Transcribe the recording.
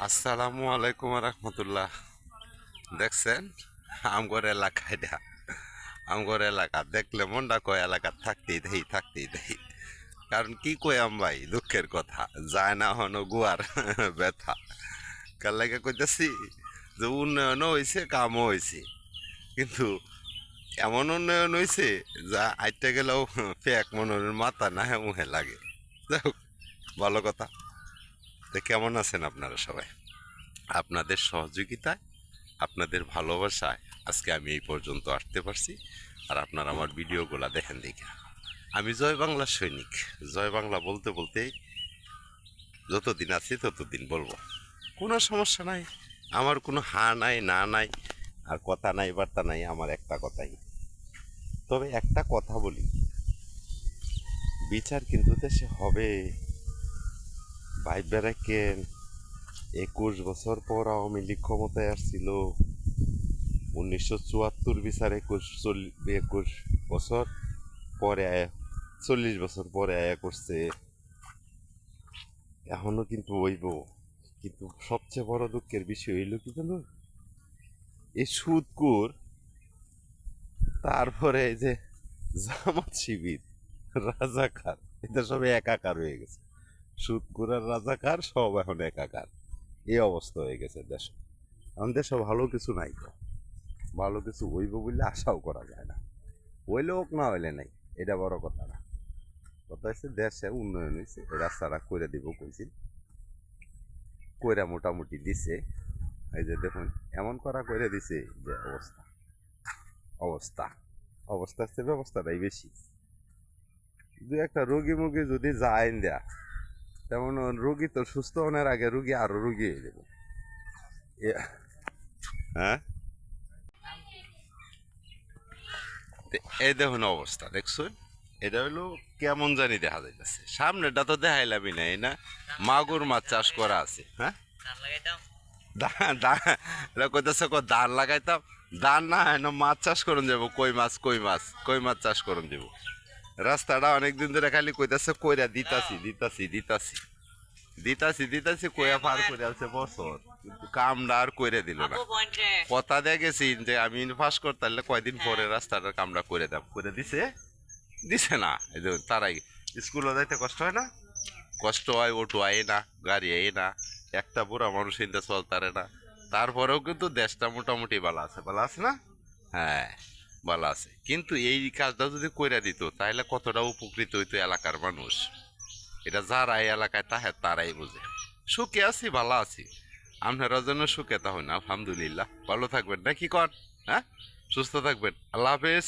আসসালামু আলাইকুম রহমতুল্লাহ। দেখছেন আমগর এলাকায় আমগর এলাকা দেখলে মনটা কয় এলাকা থাকতেই দেই। কারণ কি কইয়াম ভাই, দুঃখের কথা যায় না হনো গুয়ার ব্যথা। কার লাগে কইতাছি যে উন্নয়নও হয়েছে, কামও হয়েছে, কিন্তু এমন উন্নয়ন হয়েছে যা আইতে গেলেও ফেক মনের মাথা না মুহে লাগে। যাই হোক, ভালো কথা। তো কেমন আছেন আপনারা সবাই? আপনাদের সহযোগিতায়, আপনাদের ভালোবাসায় আজকে আমি এই পর্যন্ত আসতে পারছি। আর আপনারা আমার ভিডিওগুলো দেখেন দেখে। আমি জয় বাংলা সৈনিক। জয় বাংলা বলতে বলতে যতদিন আছি ততদিন বলবো, কোনো সমস্যা নাই। আমার কোনো হা নাই, না নাই, আর কথা নাই, বার্তা নাই। আমার একটা কথাই, তবে একটা কথা বলি, বিচার কিন্তু দেশে হবে। ভাইবে রাখেন, 21 বছর পর আওয়ামী লীগ ক্ষমতায় আসছিল। 1974 বিচার 21 বছর পরে আয়া, 40 বছর পরে আয়া করছে। এখনো কিন্তু হইব। কিন্তু সবচেয়ে বড় দুঃখের বিষয় হইল কি জানো, এই সুদকুর, তারপরে এই যে জামাত শিবির, রাজাকার, এটা সব একাকার হয়ে গেছে। সুদকুর আর রাজাকার সব এখন একাকার। এই অবস্থা হয়ে গেছে দেশ। এখন দেশে ভালো কিছু নাই তো। ভালো কিছু হইব বলে আশাও করা যায় না। হইলে হোক, না হইলে নাই, এটা বড় কথা না। কথা হচ্ছে দেশে উন্নয়ন হয়েছে, রাস্তাটা করে দিব কইছিল, কইরা মোটামুটি দিছে। এই যে দেখুন, এমন করা করে দিছে যে অবস্থা অবস্থা অবস্থার চেয়ে ব্যবস্থাটাই বেশি। দু একটা রোগী মুগী যদি যায় দেয়া, তেমন রোগী তো সুস্থ হওয়ার আগে রোগী আরো রোগী হয়ে যাবে। হ্যাঁ, এই দেখুন অবস্থা দেখছো। এটা হলো কেমন জানি দেখা যাইতেছে। সামনেটা তো দেখাইলামই নাই না, মাগুর মাছ চাষ করা আছে। হ্যাঁ, কইতেছে ধান লাগাইতাম। ধান না হয় না, মাছ চাষ করুন যাবো। কই মাছ চাষ করুন যাবো। রাস্তাটা অনেকদিন ধরে খালি কইতাছে কইরা দিতাছি কইয়া পার করে আছে বছর, কিন্তু কামটা আর কইরে দিল না। কথা দিয়ে গেছি যে আমি পাস করতে পারলে কয়দিন পরে রাস্তাটার কামটা করে দাম করে দিছে না। এই যে তারাই স্কুলে যাইতে কষ্ট হয় না, কষ্ট হয়, অটো আয় না, গাড়ি আয় না, একটা বুড়া মানুষ ইন্দা চলতারে না। তারপরেও কিন্তু দেশটা মোটামুটি ভালো আছে না? হ্যাঁ, ভালো আছে। কিন্তু এই কাজটা যদি কইরা দিত তাহলে কতটা উপকৃত হইতো এলাকার মানুষ। এটা যারা এই এলাকায় তারাই বুঝে। সুখে আছি, ভালো আছি। আপনারা জন্য সুখে, তখন আলহামদুলিল্লাহ। ভালো থাকবেন না কি কর? হ্যাঁ, সুস্থ থাকবেন। আল্লাহ হাফেজ।